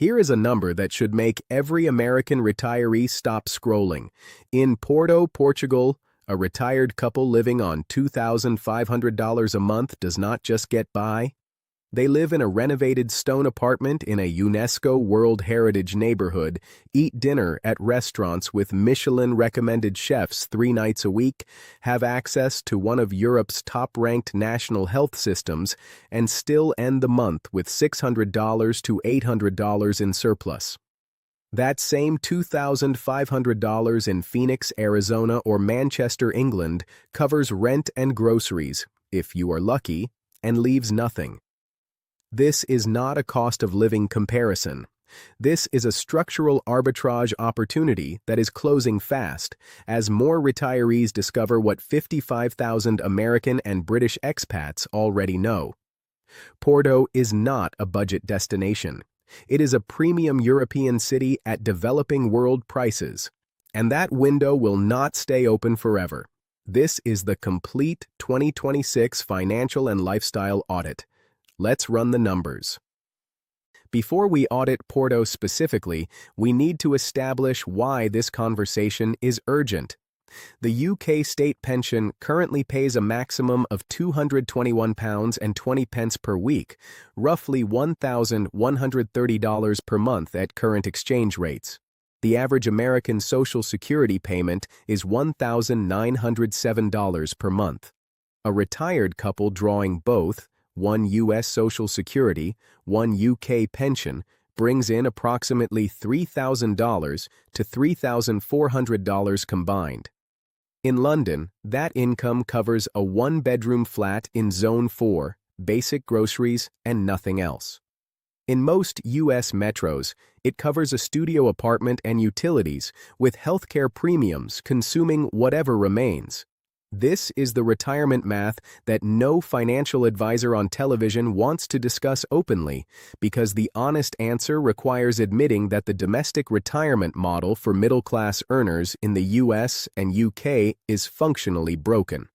Here is a number that should make every American retiree stop scrolling. In Porto, Portugal, a retired couple living on $2,500 a month does not just get by. They live in a renovated stone apartment in a UNESCO World Heritage neighborhood, eat dinner at restaurants with Michelin-recommended chefs 3 nights a week, have access to one of Europe's top-ranked national health systems, and still end the month with $600 to $800 in surplus. That same $2,500 in Phoenix, Arizona or Manchester, England covers rent and groceries, if you are lucky, and leaves nothing. This is not a cost of living comparison. This is a structural arbitrage opportunity that is closing fast as more retirees discover what 55,000 American and British expats already know. Porto is not a budget destination. It is a premium European city at developing world prices, and that window will not stay open forever. This is the complete 2026 financial and lifestyle audit. Let's run the numbers. Before we audit Porto specifically, we need to establish why this conversation is urgent. The UK state pension currently pays a maximum of £221.20 per week, roughly $1,130 per month at current exchange rates. The average American Social Security payment is $1,907 per month. A retired couple drawing both, one U.S. Social Security, one UK pension, brings in approximately $3,000 to $3,400 combined. In London, that income covers a 1-bedroom flat in Zone 4, basic groceries, and nothing else. In most U.S. metros, it covers a studio apartment and utilities, with healthcare premiums consuming whatever remains. This is the retirement math that no financial advisor on television wants to discuss openly, because the honest answer requires admitting that the domestic retirement model for middle-class earners in the US and UK is functionally broken.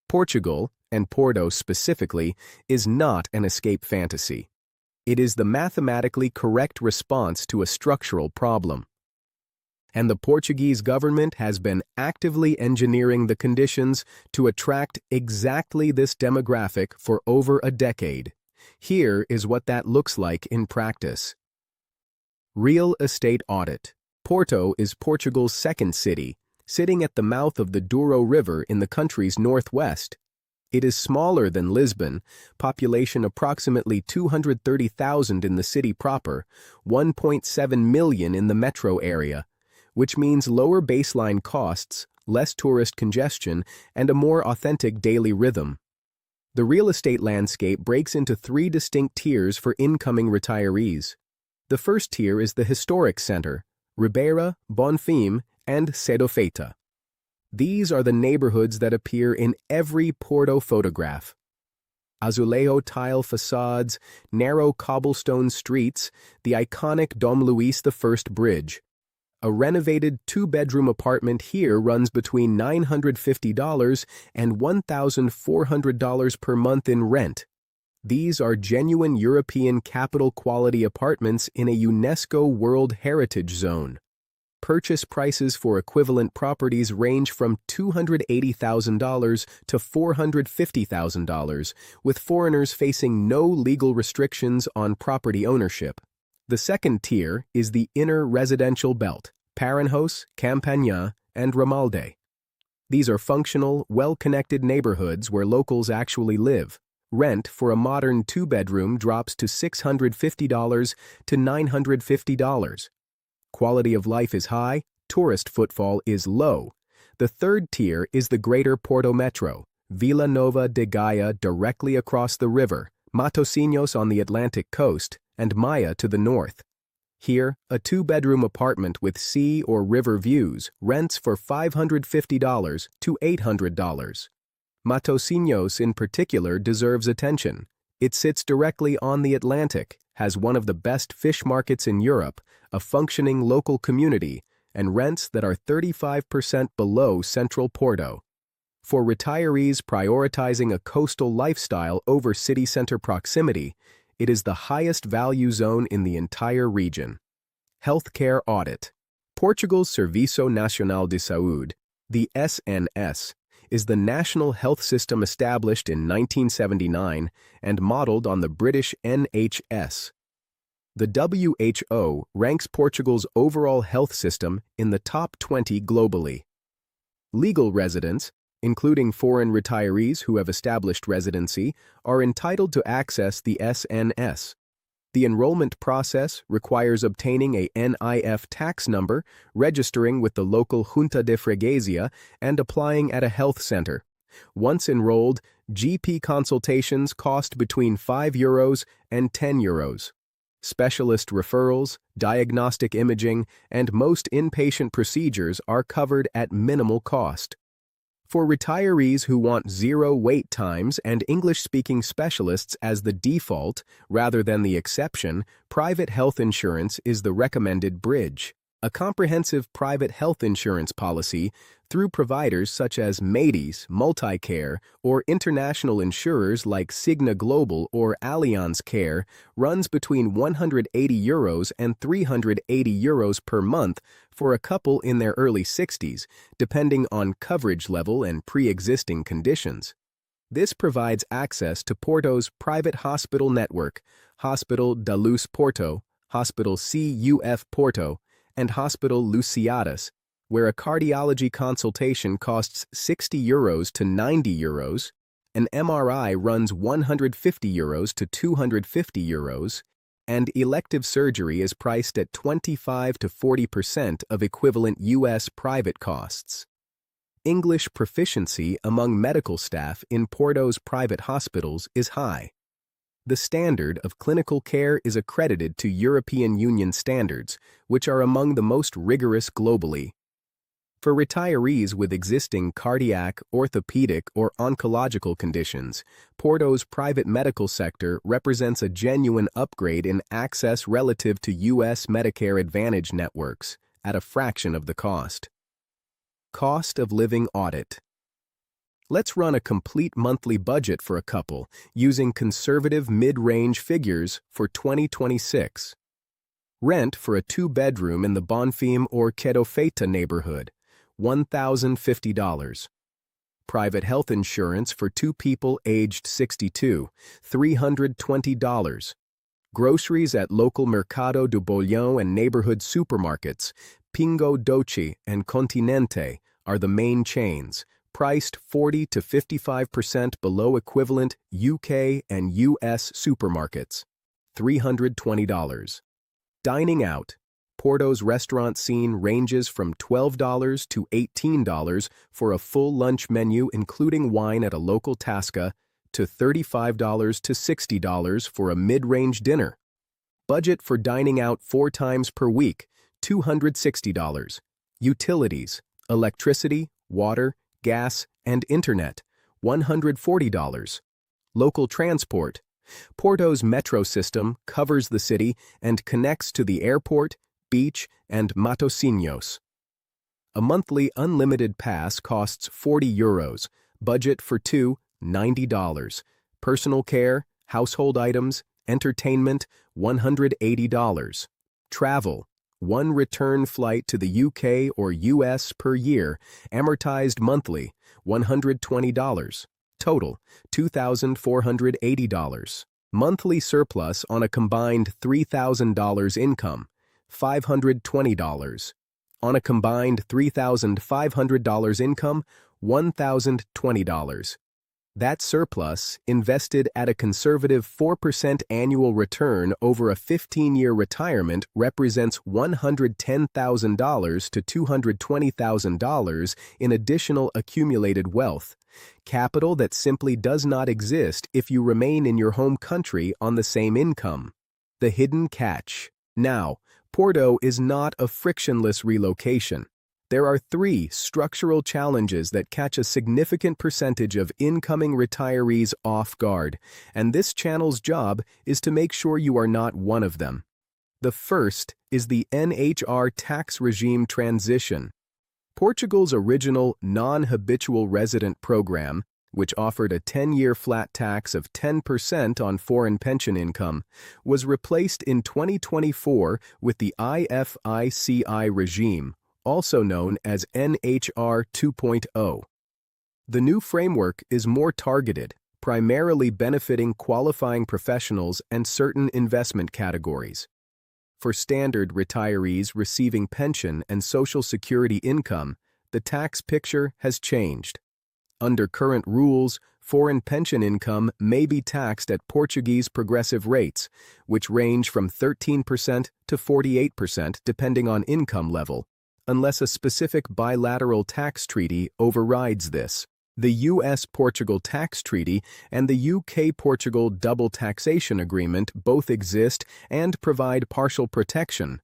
Portugal, and Porto specifically, is not an escape fantasy. It is the mathematically correct response to a structural problem. And the Portuguese government has been actively engineering the conditions to attract exactly this demographic for over a decade. Here is what that looks like in practice. Real estate audit. Porto is Portugal's second city, sitting at the mouth of the Douro River in the country's northwest. It is smaller than Lisbon, population approximately 230,000 in the city proper, 1.7 million in the metro area, which means lower baseline costs, less tourist congestion, and a more authentic daily rhythm. The real estate landscape breaks into 3 distinct tiers for incoming retirees. The first tier is the historic center, Ribeira, Bonfim, and Cedo Feita. These are the neighborhoods that appear in every Porto photograph. Azulejo tile facades, narrow cobblestone streets, the iconic Dom Luís I Bridge. A renovated 2-bedroom apartment here runs between $950 and $1,400 per month in rent. These are genuine European capital-quality apartments in a UNESCO World Heritage Zone. Purchase prices for equivalent properties range from $280,000 to $450,000, with foreigners facing no legal restrictions on property ownership. The second tier is the inner residential belt, Paranhos, Campanha, and Ramalde. These are functional, well-connected neighborhoods where locals actually live. Rent for a modern 2-bedroom drops to $650 to $950. Quality of life is high, tourist footfall is low. The third tier is the Greater Porto Metro, Vila Nova de Gaia directly across the river, Matosinhos on the Atlantic coast, and Maia to the north. Here, a 2-bedroom apartment with sea or river views rents for $550 to $800. Matosinhos in particular deserves attention. It sits directly on the Atlantic, has one of the best fish markets in Europe, a functioning local community, and rents that are 35% below central Porto. For retirees prioritizing a coastal lifestyle over city center proximity, It is the highest value zone in the entire region. Healthcare Audit. Portugal's Serviço Nacional de Saúde, the SNS, is the national health system established in 1979 and modeled on the British NHS. The WHO ranks Portugal's overall health system in the top 20 globally. Legal residents, including foreign retirees who have established residency, are entitled to access the SNS. The enrollment process requires obtaining a NIF tax number, registering with the local Junta de Freguesia, and applying at a health center. Once enrolled, GP consultations cost between €5 and €10. Specialist referrals, diagnostic imaging, and most inpatient procedures are covered at minimal cost. For retirees who want zero wait times and English-speaking specialists as the default rather than the exception, private health insurance is the recommended bridge. A comprehensive private health insurance policy through providers such as Médis, Multicare, or international insurers like Cigna Global or Allianz Care runs between €180 and €380 per month for a couple in their early 60s, depending on coverage level and pre-existing conditions. This provides access to Porto's private hospital network, Hospital da Luz Porto, Hospital CUF Porto, and Hospital Lusíadas, where a cardiology consultation costs €60 to €90, an MRI runs €150 to €250, and elective surgery is priced at 25 to 40% of equivalent U.S. private costs. English proficiency among medical staff in Porto's private hospitals is high. The standard of clinical care is accredited to European Union standards, which are among the most rigorous globally. For retirees with existing cardiac, orthopedic, or oncological conditions, Porto's private medical sector represents a genuine upgrade in access relative to U.S. Medicare Advantage networks, at a fraction of the cost. Cost of living audit. Let's run a complete monthly budget for a couple using conservative mid-range figures for 2026. Rent for a two-bedroom in the Bonfim or Quedofeita neighborhood, $1,050. Private health insurance for two people aged 62, $320. Groceries at local Mercado do Bolhão and neighborhood supermarkets, Pingo Doce and Continente, are the main chains, priced 40 to 55% below equivalent UK and US supermarkets, $320. Dining out. Porto's restaurant scene ranges from $12 to $18 for a full lunch menu including wine at a local tasca, to $35 to $60 for a mid-range dinner. Budget for dining out 4 times per week, $260. Utilities, electricity, water, gas, and internet, $140. Local transport. Porto's metro system covers the city and connects to the airport, beach, and Matosinhos. A monthly unlimited pass costs €40. Budget for two, $90. Personal care, household items, entertainment, $180. Travel. 1 return flight to the UK or US per year, amortized monthly, $120. Total, $2,480. Monthly surplus on a combined $3,000 income, $520. On a combined $3,500 income, $1,020. That surplus, invested at a conservative 4% annual return over a 15-year retirement, represents $110,000 to $220,000 in additional accumulated wealth, capital that simply does not exist if you remain in your home country on the same income. The hidden catch. Now, Porto is not a frictionless relocation. There are 3 structural challenges that catch a significant percentage of incoming retirees off guard, and this channel's job is to make sure you are not one of them. The first is the NHR tax regime transition. Portugal's original non-habitual resident program, which offered a 10-year flat tax of 10% on foreign pension income, was replaced in 2024 with the IFICI regime, also known as NHR 2.0. The new framework is more targeted, primarily benefiting qualifying professionals and certain investment categories. For standard retirees receiving pension and Social Security income, the tax picture has changed. Under current rules, foreign pension income may be taxed at Portuguese progressive rates, which range from 13% to 48% depending on income level, unless a specific bilateral tax treaty overrides this. The U.S.-Portugal Tax Treaty and the UK-Portugal Double Taxation Agreement both exist and provide partial protection,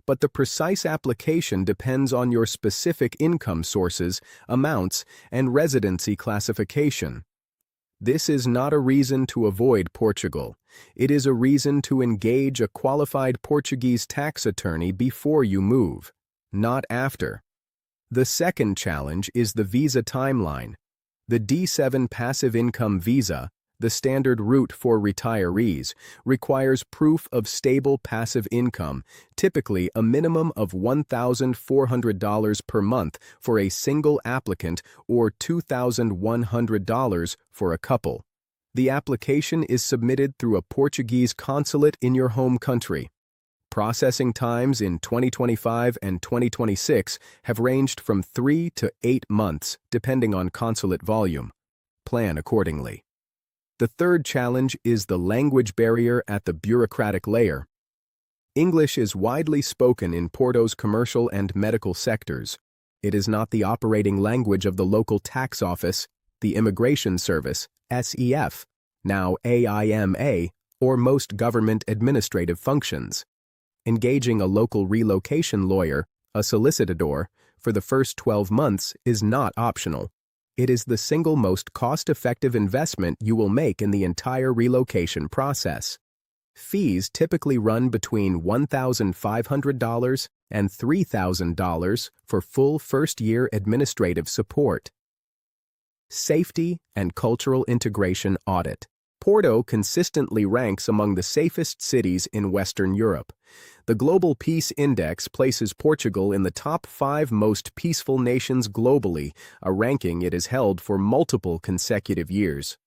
but the precise application depends on your specific income sources, amounts, and residency classification. This is not a reason to avoid Portugal. It is a reason to engage a qualified Portuguese tax attorney before you move, not after. The second challenge is the visa timeline. The D7 passive income visa, the standard route for retirees, requires proof of stable passive income, typically a minimum of $1,400 per month for a single applicant or $2,100 for a couple. The application is submitted through a Portuguese consulate in your home country. Processing times in 2025 and 2026 have ranged from 3 to 8 months, depending on consulate volume. Plan accordingly. The third challenge is the language barrier at the bureaucratic layer. English is widely spoken in Porto's commercial and medical sectors. It is not the operating language of the local tax office, the Immigration Service, SEF, now AIMA, or most government administrative functions. Engaging a local relocation lawyer, a solicitador, for the first 12 months is not optional. It is the single most cost-effective investment you will make in the entire relocation process. Fees typically run between $1,500 and $3,000 for full first-year administrative support. Safety and cultural integration audit. Porto consistently ranks among the safest cities in Western Europe. The Global Peace Index places Portugal in the top 5 most peaceful nations globally, a ranking it has held for multiple consecutive years.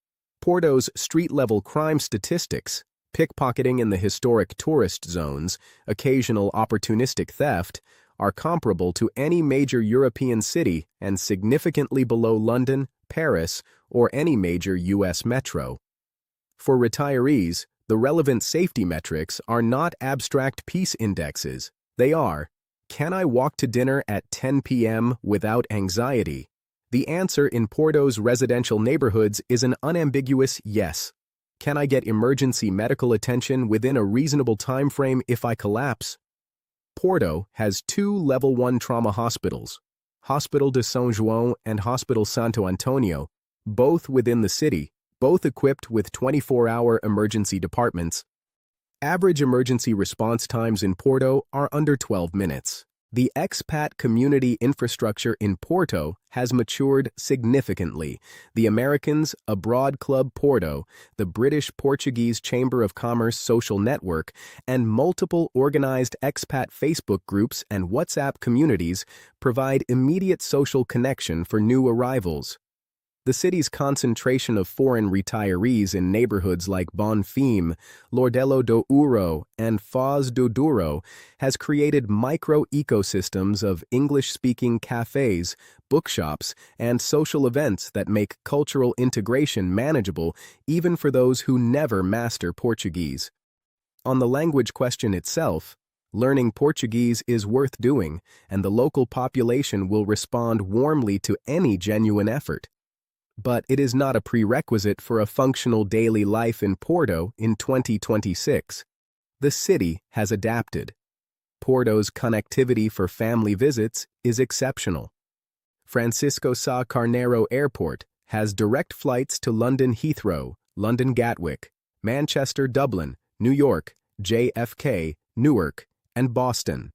Porto's street-level crime statistics, pickpocketing in the historic tourist zones, occasional opportunistic theft, are comparable to any major European city and significantly below London, Paris, or any major U.S. metro. For retirees, the relevant safety metrics are not abstract peace indexes. They are, can I walk to dinner at 10 p.m. without anxiety? The answer in Porto's residential neighborhoods is an unambiguous yes. Can I get emergency medical attention within a reasonable time frame if I collapse? Porto has 2 Level 1 trauma hospitals, Hospital de São João and Hospital Santo Antonio, both within the city, both equipped with 24-hour emergency departments. Average emergency response times in Porto are under 12 minutes. The expat community infrastructure in Porto has matured significantly. The Americans Abroad Club Porto, the British-Portuguese Chamber of Commerce social network, and multiple organized expat Facebook groups and WhatsApp communities provide immediate social connection for new arrivals. The city's concentration of foreign retirees in neighborhoods like Bonfim, Lordelo do Ouro, and Foz do Douro has created micro-ecosystems of English-speaking cafes, bookshops, and social events that make cultural integration manageable even for those who never master Portuguese. On the language question itself, learning Portuguese is worth doing, and the local population will respond warmly to any genuine effort. But it is not a prerequisite for a functional daily life in Porto in 2026. The city has adapted. Porto's connectivity for family visits is exceptional. Francisco Sá Carneiro Airport has direct flights to London Heathrow, London Gatwick, Manchester Dublin, New York, JFK, Newark, and Boston.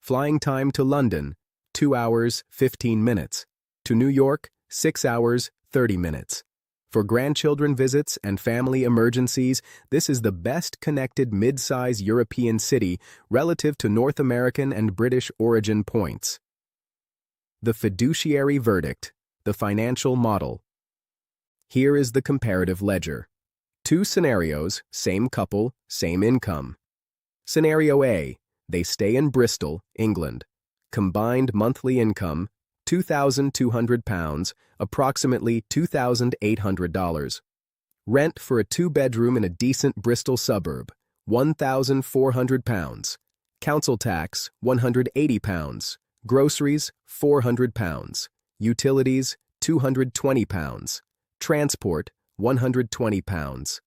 Flying time to London, 2 hours, 15 minutes. To New York, 6 hours, 30 minutes. For grandchildren visits and family emergencies, this is the best connected mid-size European city relative to North American and British origin points. The fiduciary verdict, the financial model. Here is the comparative ledger. 2 scenarios, same couple, same income. Scenario A, they stay in Bristol, England. Combined monthly income, £2,200, approximately $2,800. Rent for a 2-bedroom in a decent Bristol suburb, £1,400. Council tax, £180. Groceries, £400. Utilities, £220. Transport, £120.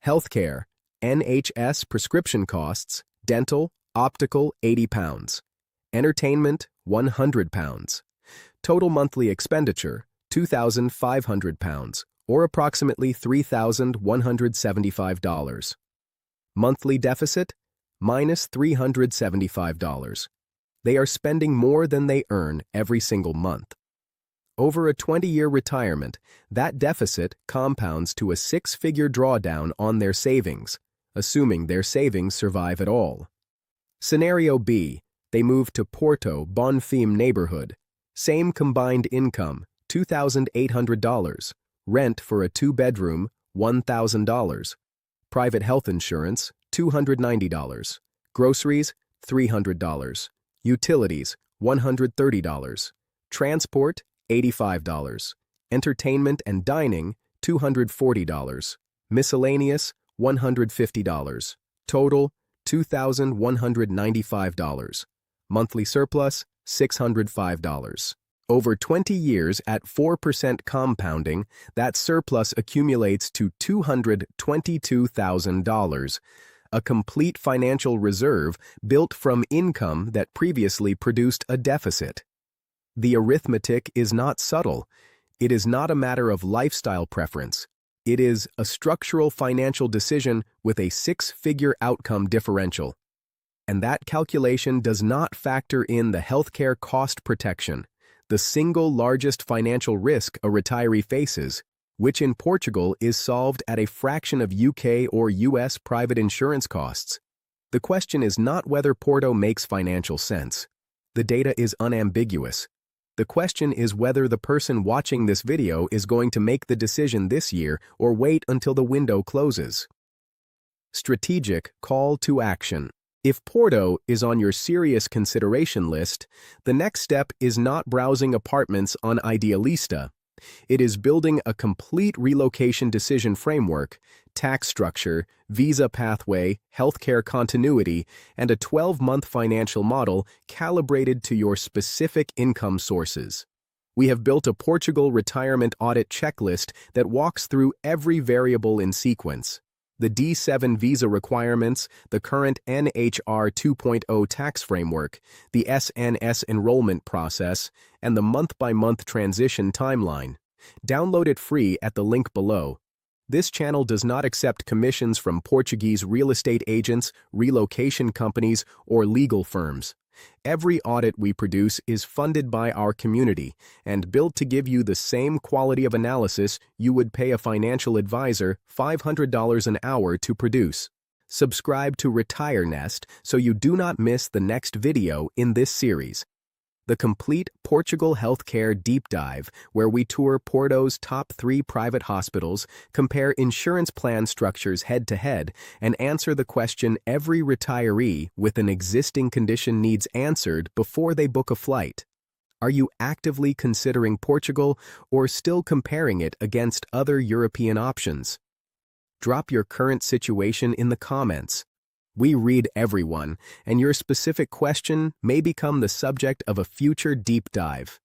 Healthcare, NHS prescription costs, dental, optical, £80. Entertainment, £100. Total monthly expenditure, £2,500, or approximately $3,175. Monthly deficit, minus $375. They are spending more than they earn every single month. Over a 20-year retirement, that deficit compounds to a 6-figure drawdown on their savings, assuming their savings survive at all. Scenario B, they move to Porto, Bonfim neighborhood. Same combined income, $2,800. Rent for a 2-bedroom, $1,000. Private health insurance, $290. Groceries, $300. Utilities, $130. Transport, $85. Entertainment and dining, $240. Miscellaneous, $150. Total, $2,195. Monthly surplus, $605. Over 20 years at 4% compounding, that surplus accumulates to $222,000, a complete financial reserve built from income that previously produced a deficit. The arithmetic is not subtle. It is not a matter of lifestyle preference. It is a structural financial decision with a 6-figure outcome differential. And that calculation does not factor in the healthcare cost protection, the single largest financial risk a retiree faces, which in Portugal is solved at a fraction of UK or US private insurance costs. The question is not whether Porto makes financial sense. The data is unambiguous. The question is whether the person watching this video is going to make the decision this year or wait until the window closes. Strategic call to action. If Porto is on your serious consideration list, the next step is not browsing apartments on Idealista. It is building a complete relocation decision framework, tax structure, visa pathway, healthcare continuity, and a 12-month financial model calibrated to your specific income sources. We have built a Portugal retirement audit checklist that walks through every variable in sequence. The D7 visa requirements, the current NHR 2.0 tax framework, the SNS enrollment process, and the month-by-month transition timeline. Download it free at the link below. This channel does not accept commissions from Portuguese real estate agents, relocation companies, or legal firms. Every audit we produce is funded by our community and built to give you the same quality of analysis you would pay a financial advisor $500 an hour to produce. Subscribe to Retire Nest so you do not miss the next video in this series. The complete Portugal healthcare deep dive, where we tour Porto's top 3 private hospitals, compare insurance plan structures head-to-head, and answer the question every retiree with an existing condition needs answered before they book a flight. Are you actively considering Portugal or still comparing it against other European options? Drop your current situation in the comments. We read everyone, and your specific question may become the subject of a future deep dive.